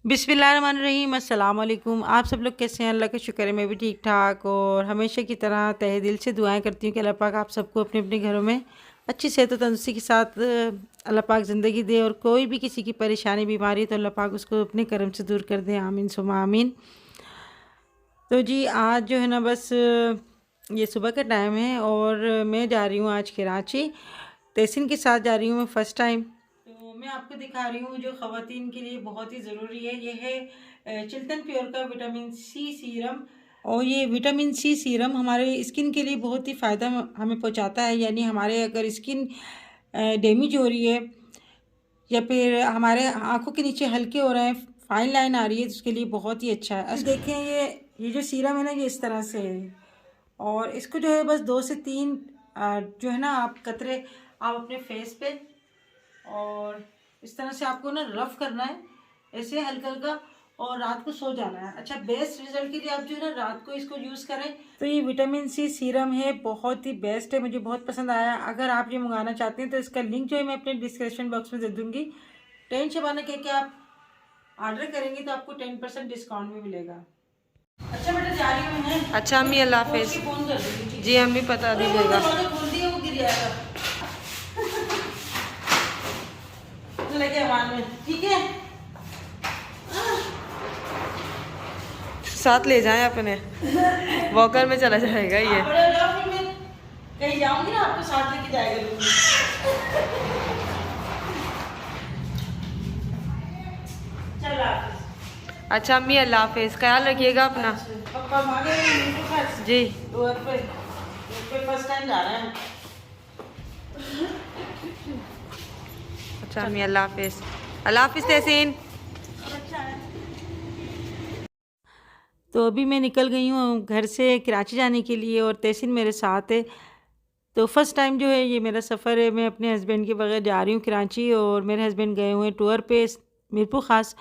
बिस्मिल्लाहिर्रहमानिर्रहीम, अस्सलाम वालेकुम। आप सब लोग कैसे हैं? अल्लाह का शुक्र है मैं भी ठीक ठाक और हमेशा की तरह तहे दिल से दुआएं करती हूँ कि अल्लाह पाक आप सबको अपने अपने घरों में अच्छी सेहत और तंदुरुस्ती के साथ अल्लाह पाक ज़िंदगी दे। और कोई भी किसी की परेशानी बीमारी है तो अल्लाह पाक उसको अपने करम से दूर कर दे, आमीन सुमा आमीन। तो जी आज जो है ना बस ये सुबह का टाइम है और मैं जा रही हूँ आज कराची। तहसीन के साथ जा रही हूँ मैं फ़र्स्ट टाइम। तो मैं आपको दिखा रही हूँ जो ख़वातीन के लिए बहुत ही ज़रूरी है, ये है चिल्तन प्योर का विटामिन सी सीरम। और ये विटामिन सी सीरम हमारे स्किन के लिए बहुत ही फ़ायदा हमें पहुँचाता है। यानी हमारे अगर स्किन डैमेज हो रही है या फिर हमारे आंखों के नीचे हल्के हो रहे हैं, फाइन लाइन आ रही है, तो उसके लिए बहुत ही अच्छा है। देखें ये जो सीरम है ना ये इस तरह से है और इसको जो है बस 2 से 3 जो है ना आप कतरे आप अपने फेस पे और इस तरह से आपको ना रफ करना है ऐसे हल्का हल्का और रात को सो जाना है। अच्छा, बेस्ट रिजल्ट के लिए आप जो है ना रात को इसको यूज़ करें। तो ये विटामिन सी सीरम है, बहुत ही बेस्ट है, मुझे बहुत पसंद आया। अगर आप ये मंगाना चाहते हैं तो इसका लिंक जो है मैं अपने डिस्क्रिप्शन बॉक्स में दे दूँगी। 10 शबाना कह के आप ऑर्डर करेंगे तो आपको 10% डिस्काउंट भी मिलेगा। अच्छा बेटा जा रही हूँ मैं। अच्छा अम्मी, अल्लाह हाफिज। फ़ोन कर दूँगी जी अम्मी, पता दीजिएगा। खोल दिया वो गिर जाएगा लेके आवाज में, ठीक है? साथ ले जाएं अपने, वॉकर में चला जाएगा ये। कहीं जाऊंगी ना आपको साथ लेके जाएगा दूंगी। चल अच्छा अम्मी, अल्लाह हाफिज, ख्याल रखिएगा अपना। पापा मांगे जी डोर पे फर्स्ट टाइम जा रहे हैं। अच्छा अम्मी, अल्लाह हाफिज। अल्लाह हाफिज तहसीन। तो अभी मैं निकल गई हूँ घर से कराची जाने के लिए और तहसीन मेरे साथ है। तो फर्स्ट टाइम जो है ये मेरा सफ़र है, मैं अपने हस्बैंड के बगैर जा रही हूँ कराची और मेरे हस्बैंड गए हुए हैं टूर पे मीरपुर ख़ास।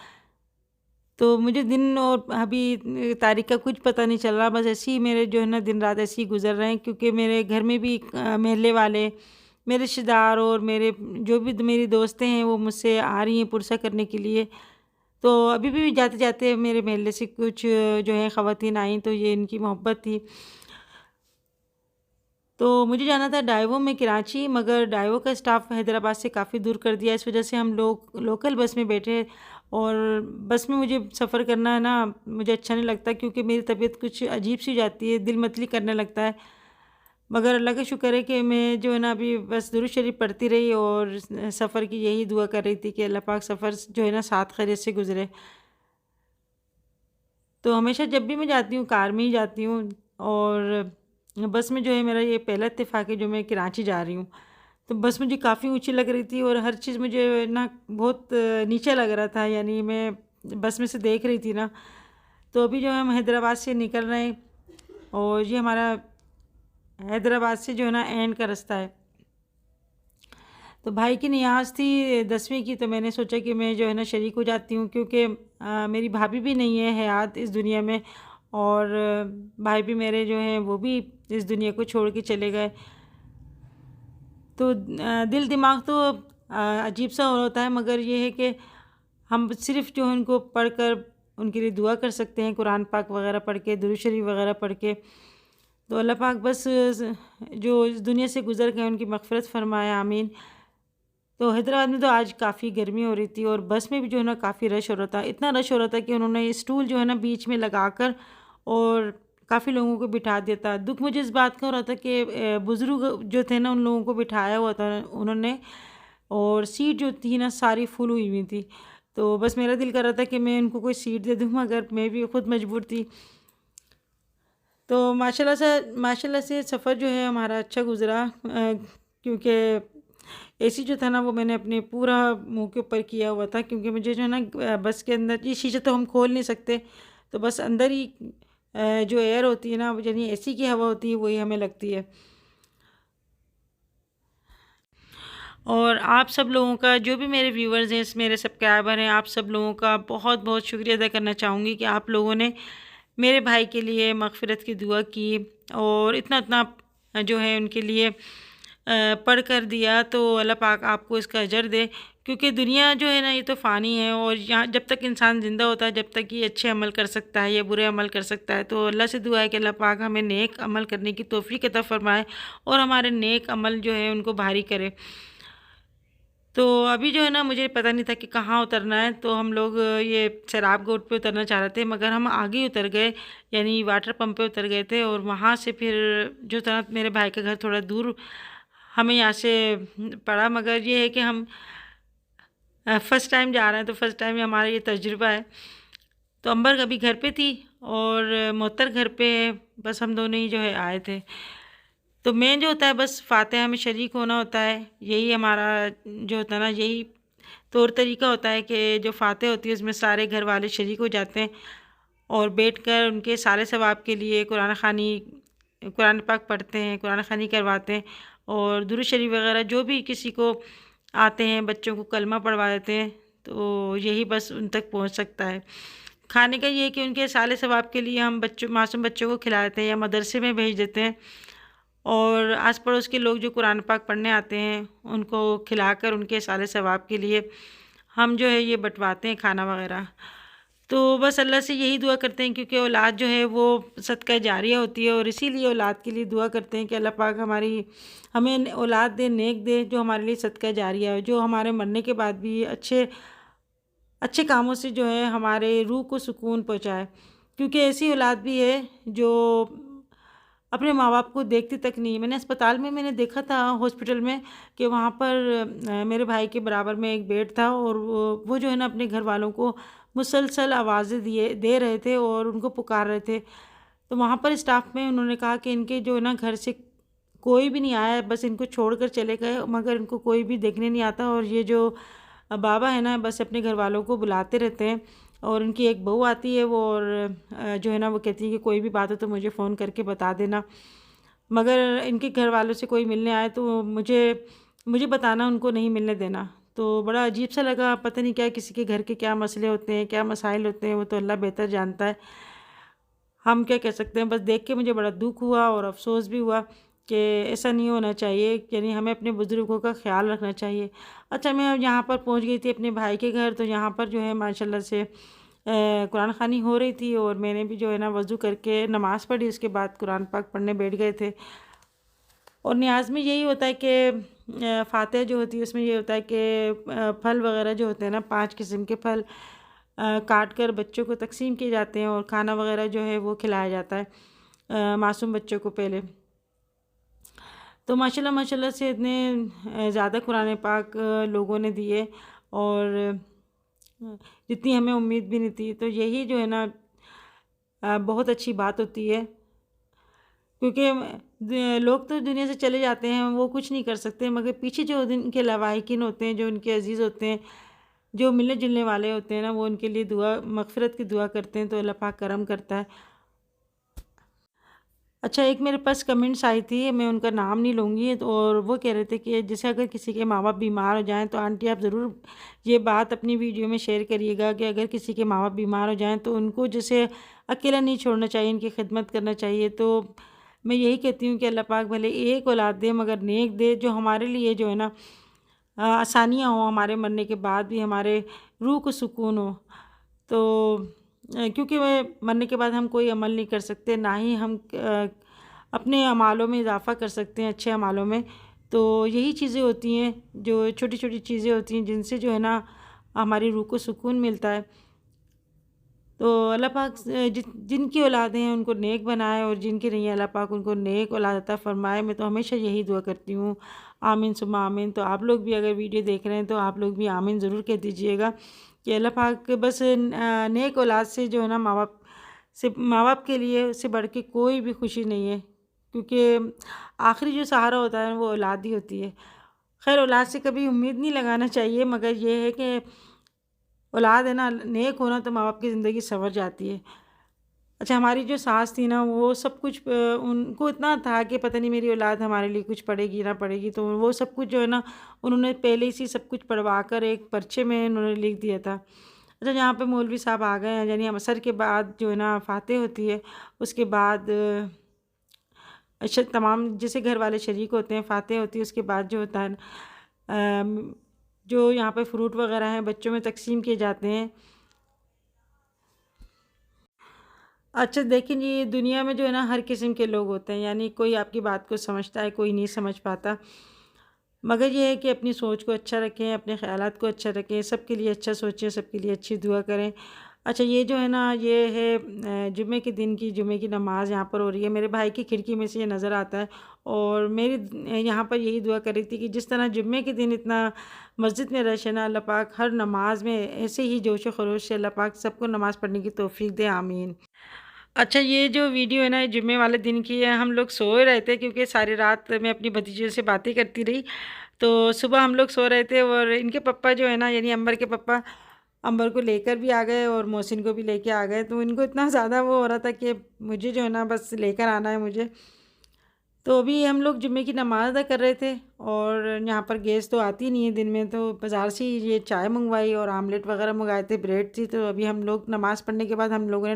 तो मुझे दिन और अभी तारीख का कुछ पता नहीं चल रहा, बस ऐसे ही मेरे जो है ना दिन रात ऐसे ही गुजर रहे हैं क्योंकि मेरे घर में भी महल्ले वाले, मेरे रिश्तेदार और मेरे जो भी मेरी दोस्तें हैं वो मुझसे आ रही हैं पुरसा करने के लिए। तो अभी भी जाते जाते मेरे महल्ले से कुछ जो है ख़वातीन आई, तो ये इनकी मोहब्बत थी। तो मुझे जाना था डाइवो में कराची, मगर डाइवो का स्टाफ हैदराबाद से काफ़ी दूर कर दिया, इस वजह से हम लोग लोकल बस में बैठे। और बस में मुझे सफ़र करना है ना मुझे अच्छा नहीं लगता क्योंकि मेरी तबीयत कुछ अजीब सी जाती है, दिल मतली करने लगता है। मगर अल्लाह का शुक्र है कि मैं जो है ना अभी बस दुरूद शरीफ पढ़ती रही और सफ़र की यही दुआ कर रही थी कि अल्लाह पाक सफ़र जो है ना साथ खैरियत से गुज़रे। तो हमेशा जब भी मैं जाती हूँ कार में ही जाती हूँ और बस में जो है मेरा ये पहला इत्तेफाक है जो मैं कराची जा रही हूँ। तो बस मुझे काफ़ी ऊँची लग रही थी और हर चीज़ मुझे ना बहुत नीचे लग रहा था, यानी मैं बस में से देख रही थी ना। तो अभी जो है हम हैदराबाद से निकल रहे हैं और ये हमारा हैदराबाद से जो है ना एंड का रास्ता है। तो भाई की नियाज़ थी 10वीं की, तो मैंने सोचा कि मैं जो है ना शरीक हो जाती हूँ क्योंकि मेरी भाभी भी नहीं है हयात इस दुनिया में और भाई भी मेरे जो हैं वो भी इस दुनिया को छोड़ के चले गए। तो दिल दिमाग तो अजीब सा होता है, मगर ये है कि हम सिर्फ़ जो है उनको पढ़ कर उनके लिए दुआ कर सकते हैं, कुरान पाक वग़ैरह पढ़ के, दुरूद शरीफ वग़ैरह पढ़ के। तो अल्लाह पाक बस जो इस दुनिया से गुज़र गए उनकी मग़फ़िरत फ़रमाए, आमीन। तो हैदराबाद में तो आज काफ़ी गर्मी हो रही थी और बस में भी जो है ना काफ़ी रश हो रहा था, इतना रश हो रहा था कि उन्होंने स्टूल जो है ना बीच में लगाकर और काफ़ी लोगों को बिठा दिया था। दुख मुझे इस बात का हो रहा था कि बुज़ुर्ग जो थे ना उन लोगों को बिठाया हुआ था उन्होंने और सीट जो थी ना सारी फुल हुई हुई थी। तो बस मेरा दिल कर रहा था कि मैं उनको कोई सीट दे दूँ, मगर मैं भी खुद मजबूर थी। तो माशाल्लाह से सफ़र जो है हमारा अच्छा गुज़रा क्योंकि एसी जो था ना वो मैंने अपने पूरा मुंह के ऊपर किया हुआ था क्योंकि मुझे जो है ना बस के अंदर ये शीशे तो हम खोल नहीं सकते, तो बस अंदर ही जो एयर होती है ना यानी एसी की हवा होती है वही हमें लगती है। और आप सब लोगों का जो भी मेरे व्यूवर्स हैं, मेरे सब्सक्राइबर हैं, आप सब लोगों का बहुत बहुत शुक्रिया अदा करना चाहूँगी कि आप लोगों ने मेरे भाई के लिए मग़फ़िरत की दुआ की और इतना इतना जो है उनके लिए पढ़ कर दिया। तो अल्लाह पाक आपको इसका अजर दे क्योंकि दुनिया जो है ना ये तो फ़ानी है, और यहाँ जब तक इंसान ज़िंदा होता है, जब तक ये अच्छे अमल कर सकता है या बुरे अमल कर सकता है, तो अल्लाह से दुआ है कि अल्लाह पाक हमें नेक अमल करने की तौफ़ीक अता फ़रमाए और हमारे नेक अमल जो है उनको भारी करे। तो अभी जो है ना मुझे पता नहीं था कि कहाँ उतरना है, तो हम लोग ये शराब गोट पे उतरना चाह रहे थे, मगर हम आगे ही उतर गए, यानी वाटर पंप पे उतर गए थे। और वहाँ से फिर जो था मेरे भाई का घर थोड़ा दूर हमें यहाँ से पड़ा, मगर ये है कि हम फर्स्ट टाइम जा रहे हैं, तो फर्स्ट टाइम हमारा ये तजुर्बा है। तो अंबर अभी घर पे थी और मोहतर घर पे है, बस हम दोनों ही जो है आए थे। तो मेन जो होता है बस फातिहा में शरीक होना होता है, यही हमारा जो होता है ना, यही तौर तरीका होता है कि जो फातिहा होती है उसमें सारे घर वाले शरीक हो जाते हैं और बैठकर उनके सारे सवाब के लिए कुरान पाक पढ़ते हैं, कुरान ख़ानी करवाते हैं और दुरूद शरीफ वगैरह जो भी किसी को आते हैं, बच्चों को कलमा पढ़वा देते हैं। तो यही बस उन तक पहुंच सकता है। खाने का ये है कि उनके साले सवाब के लिए हम मासूम बच्चों को खिला देते हैं या मदरसे में भेज देते हैं, और आस पड़ोस के लोग जो कुरान पाक पढ़ने आते हैं उनको खिलाकर उनके साले सवाब के लिए हम जो है ये बँटवाते हैं खाना वगैरह। तो बस अल्लाह से यही दुआ करते हैं, क्योंकि औलाद जो है वो सदका जारिया होती है, और इसीलिए औलाद के लिए दुआ करते हैं कि अल्लाह पाक हमें औलाद दे, नेक दे, जो हमारे लिए सदका जारिया हो, जो हमारे मरने के बाद भी अच्छे अच्छे कामों से जो है हमारे रूह को सुकून पहुँचाए। क्योंकि ऐसी औलाद भी है जो अपने माँ बाप को देखती तक नहीं। मैंने अस्पताल में मैंने देखा था, हॉस्पिटल में, कि वहाँ पर मेरे भाई के बराबर में एक बेड था, और वो जो है ना अपने घर वालों को मुसलसल आवाज़ें दे रहे थे और उनको पुकार रहे थे। तो वहाँ पर स्टाफ में उन्होंने कहा कि इनके जो है ना घर से कोई भी नहीं आया, बस इनको छोड़कर चले गए, मगर इनको कोई भी देखने नहीं आता, और ये जो बाबा है ना बस अपने घर वालों को बुलाते रहते हैं। और उनकी एक बहू आती है वो, और जो है ना वो कहती है कि कोई भी बात हो तो मुझे फ़ोन करके बता देना, मगर इनके घर वालों से कोई मिलने आए तो मुझे मुझे बताना, उनको नहीं मिलने देना। तो बड़ा अजीब सा लगा, पता नहीं क्या किसी के घर के क्या मसले होते हैं, क्या मसाइल होते हैं, वो तो अल्लाह बेहतर जानता है, हम क्या कह सकते हैं। बस देख के मुझे बड़ा दुख हुआ और अफसोस भी हुआ कि ऐसा नहीं होना चाहिए, यानी हमें अपने बुज़ुर्गों का ख्याल रखना चाहिए। अच्छा, मैं अब यहाँ पर पहुँच गई थी अपने भाई के घर, तो यहाँ पर जो है माशाल्लाह से कुरान ख़ानी हो रही थी, और मैंने भी जो है ना वज़ू करके नमाज़ पढ़ी, उसके बाद कुरान पाक पढ़ने बैठ गए थे। और न्याज़ में यही होता है कि फातिहा जो होती है उसमें ये होता है कि फल वगैरह जो होते हैं ना, 5 किस्म के फल काट कर बच्चों को तक़सीम किए जाते हैं, और खाना वगैरह जो है वो खिलाया जाता है मासूम बच्चों को पहले। तो माशाल्लाह माशाल्लाह से इतने ज़्यादा कुरान पाक लोगों ने दिए, और जितनी हमें उम्मीद भी नहीं थी। तो यही जो है ना बहुत अच्छी बात होती है, क्योंकि लोग तो दुनिया से चले जाते हैं, वो कुछ नहीं कर सकते, मगर पीछे जो उनके लवाहिकीन होते हैं, जो उनके अजीज़ होते हैं, जो मिलने जुलने वाले होते हैं ना, वो उनके लिए मग़फ़िरत की दुआ करते हैं, तो अल्लाह पाक करम करता है। अच्छा, एक मेरे पास कमेंट्स आई थी, मैं उनका नाम नहीं लूँगी, तो और वो कह रहे थे कि जैसे अगर किसी के माँ बाप बीमार हो जाएं, तो आंटी आप ज़रूर ये बात अपनी वीडियो में शेयर करिएगा कि अगर किसी के माँ बाप बीमार हो जाएं तो उनको जैसे अकेला नहीं छोड़ना चाहिए, इनकी खिदमत करना चाहिए। तो मैं यही कहती हूँ कि अल्लाह पाक भले एक औलाद दे, मगर नेक दे, जो हमारे लिए जो है ना आसानियाँ हों, हमारे मरने के बाद भी हमारे रूह को सुकून हो। तो क्योंकि वह मरने के बाद हम कोई अमल नहीं कर सकते, ना ही हम अपने अमालों में इजाफ़ा कर सकते हैं, अच्छे अमालों में। तो यही चीज़ें होती हैं, जो छोटी-छोटी चीज़ें होती हैं, जिनसे जो है ना हमारी रूह को सुकून मिलता है। तो अल्लाह पाक जिनकी औलादें हैं उनको नेक बनाए, और जिनकी नहीं है अल्लाह पाक उनको नेक औलाद अता फ़रमाए। मैं तो हमेशा यही दुआ करती हूँ, आमीन सुम्मा आमीन। तो आप लोग भी अगर वीडियो देख रहे हैं तो आप लोग भी आमीन ज़रूर कह दीजिएगा कि अल्लाह पाक बस नेक औलाद से जो है ना माँ बाप के लिए उससे बढ़ के कोई भी खुशी नहीं है, क्योंकि आखिरी जो सहारा होता है वो औलाद ही होती है। खैर, औलाद से कभी उम्मीद नहीं लगाना चाहिए, मगर ये है कि औलाद है ना नेक होना तो माँ बाप की ज़िंदगी संवर जाती है। अच्छा, हमारी जो सास थी ना वो सब कुछ उनको इतना था कि पता नहीं मेरी औलाद हमारे लिए कुछ पढ़ेगी ना पढ़ेगी, तो वो सब कुछ जो है ना उन्होंने पहले ही सब कुछ पढ़वा कर एक पर्चे में उन्होंने लिख दिया था। अच्छा, जहाँ पे मौलवी साहब आ गए हैं, यानी हम असर के बाद जो है ना फातिहा होती है, उसके बाद अच्छा तमाम जैसे घर वाले शरीक होते हैं, फातिहा होती है, उसके बाद जो होता है जो यहाँ पे फ्रूट वगैरह हैं बच्चों में तकसीम किए जाते हैं। अच्छा देखें जी, दुनिया में जो है ना हर किस्म के लोग होते हैं, यानी कोई आपकी बात को समझता है, कोई नहीं समझ पाता। मगर ये है कि अपनी सोच को अच्छा रखें, अपने ख़यालात को अच्छा रखें, सबके लिए अच्छा सोचें, सबके लिए अच्छी दुआ करें। अच्छा ये जो है ना, ये है जुम्मे के दिन की जुम्मे की नमाज़ यहाँ पर हो रही है। मेरे भाई की खिड़की में से ये नज़र आता है और मेरी यहाँ पर यही दुआ कर रही थी कि जिस तरह जुम्मे के दिन इतना मस्जिद में रश है ना, अल्लाह पाक हर नमाज में ऐसे ही जोश व खरोश से अल्लाह पाक सबको नमाज़ पढ़ने की तौफ़ीक दे, आमीन। अच्छा ये जो वीडियो है ना, ये जुम्मे वाले दिन की है। हम लोग सो रहे थे क्योंकि सारी रात मैं अपनी भतीजियों से बातें करती रही, तो सुबह हम लोग सो रहे थे और इनके पप्पा जो है ना, यानी अंबर के पप्पा, अंबर को लेकर भी आ गए और मोहसिन को भी लेके आ गए। तो इनको इतना ज़्यादा वो हो रहा था कि मुझे जो है ना बस लेकर आना है मुझे। तो अभी हम लोग जुम्मे की नमाज़ अदा कर रहे थे और यहाँ पर गैस तो आती नहीं है दिन में, तो बाज़ार से ही ये चाय मंगवाई और आमलेट वगैरह मंगाए थे, ब्रेड थी। तो अभी हम लोग नमाज़ पढ़ने के बाद हम लोगों ने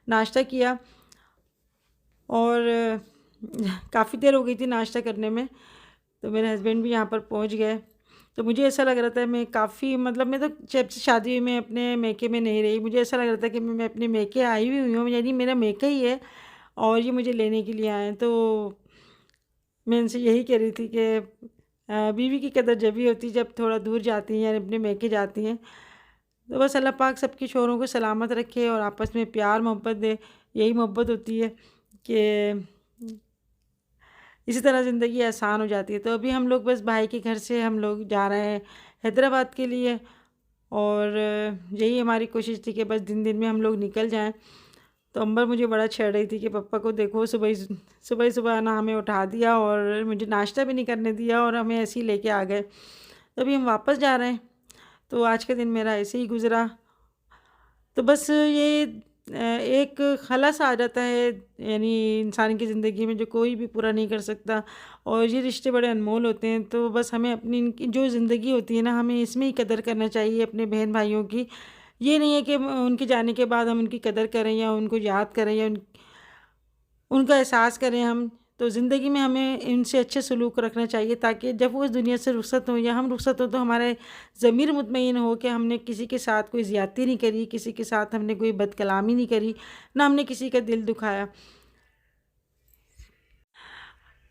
नाश्ता किया और काफ़ी देर हो गई थी नाश्ता करने में। तो मेरे हस्बैंड भी यहाँ पर पहुँच गए। तो मुझे ऐसा लग रहा था मैं काफ़ी, मतलब मैं तो जब से शादी हुई मैं अपने मेके में नहीं रही, मुझे ऐसा लग रहा था कि मैं अपने मेके आई हुई हूँ, यानी मेरा मेका ही है और ये मुझे लेने के लिए आए हैं। तो मैं इनसे यही कह रही थी कि बीवी की कदर जब भी होती जब थोड़ा दूर जाती हैं या अपने मेके जाती हैं। तो बस अल्लाह पाक सबके शोहरों को सलामत रखे और आपस में प्यार मोहब्बत दे, यही मोहब्बत होती है कि इसी तरह ज़िंदगी आसान हो जाती है। तो अभी हम लोग बस भाई के घर से हम लोग जा रहे हैं हैदराबाद के लिए और यही हमारी कोशिश थी कि बस दिन दिन में हम लोग निकल जाएं। तो अंबर मुझे बड़ा छेड़ रही थी कि पापा को देखो, सुबह ही सुबह ना हमें उठा दिया और मुझे नाश्ता भी नहीं करने दिया और हमें ऐसे ही लेके आ गए। तो अभी हम वापस जा रहे हैं। तो आज का दिन मेरा ऐसे ही गुज़रा। तो बस ये एक खलास आ जाता है, यानी इंसान की ज़िंदगी में जो कोई भी पूरा नहीं कर सकता और ये रिश्ते बड़े अनमोल होते हैं। तो बस हमें अपनी इनकी जो ज़िंदगी होती है ना, हमें इसमें ही कदर करना चाहिए अपने बहन भाइयों की। ये नहीं है कि उनके जाने के बाद हम उनकी कदर करें या उनको याद करें या उनका एहसास करें हम। तो ज़िंदगी में हमें इनसे अच्छे सलूक रखना चाहिए ताकि जब वो इस दुनिया से रुखसत हों या हम रुखसत हों तो हमारे ज़मीर मुतमईन हो कि हमने किसी के साथ कोई ज़्यादती नहीं करी, किसी के साथ हमने कोई बदकलामी नहीं करी, ना हमने किसी का दिल दुखाया।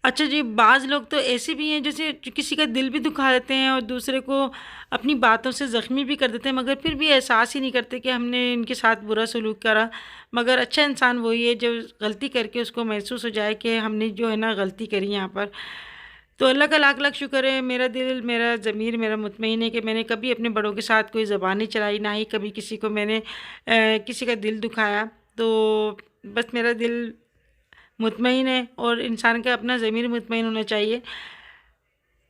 अच्छा जी, बाज़ लोग तो ऐसे भी हैं जैसे जो किसी का दिल भी दुखा देते हैं और दूसरे को अपनी बातों से ज़ख्मी भी कर देते हैं, मगर फिर भी एहसास ही नहीं करते कि हमने इनके साथ बुरा सलूक करा। मगर अच्छा इंसान वही है जो गलती करके उसको महसूस हो जाए कि हमने जो है ना गलती करी यहाँ पर। तो अल्लाह का लाख लाख शुक्र है, मेरा दिल, मेरा ज़मीर मेरा मुतमईन है कि मैंने कभी अपने बड़ों के साथ कोई ज़बान नहीं चलाई, ना ही कभी किसी को मैंने किसी का दिल दुखाया। तो बस मेरा दिल मुतमईन है और इंसान का अपना ज़मीर मुतमईन होना चाहिए।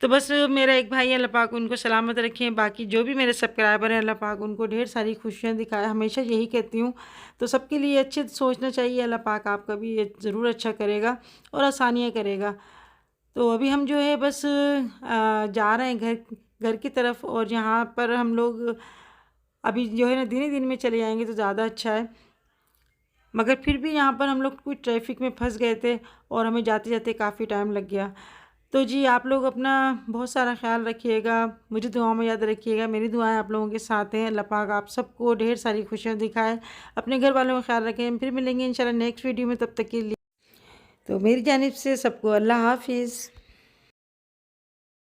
तो बस मेरा एक भाई है, अल्लाह पाक उनको सलामत रखें। बाकी जो भी मेरे सब्सक्राइबर हैं, अल्लाह पाक उनको ढेर सारी खुशियाँ दिखाए, हमेशा यही कहती हूँ। तो सबके लिए अच्छे सोचना चाहिए, अल्लाह पाक आपका भी ये ज़रूर अच्छा करेगा और आसानियाँ करेगा। तो अभी हम जो है बस जा रहे हैं घर की तरफ और यहाँ पर हम लोग अभी जो है ना दिन ही दिन में चले जाएंगे तो ज़्यादा अच्छा है। मगर फिर भी यहाँ पर हम लोग कुछ ट्रैफिक में फंस गए थे और हमें जाते जाते काफ़ी टाइम लग गया। तो जी आप लोग अपना बहुत सारा ख्याल रखिएगा, मुझे दुआओं में याद रखिएगा। मेरी दुआएं आप लोगों के साथ हैं। अल्लाह पाक आप सबको ढेर सारी खुशियाँ दिखाए, अपने घर वालों का ख्याल रखें। फिर मिलेंगे इंशाल्लाह नेक्स्ट वीडियो में, तब तक के लिए तो मेरी जानिब से सबको अल्लाह हाफिज़।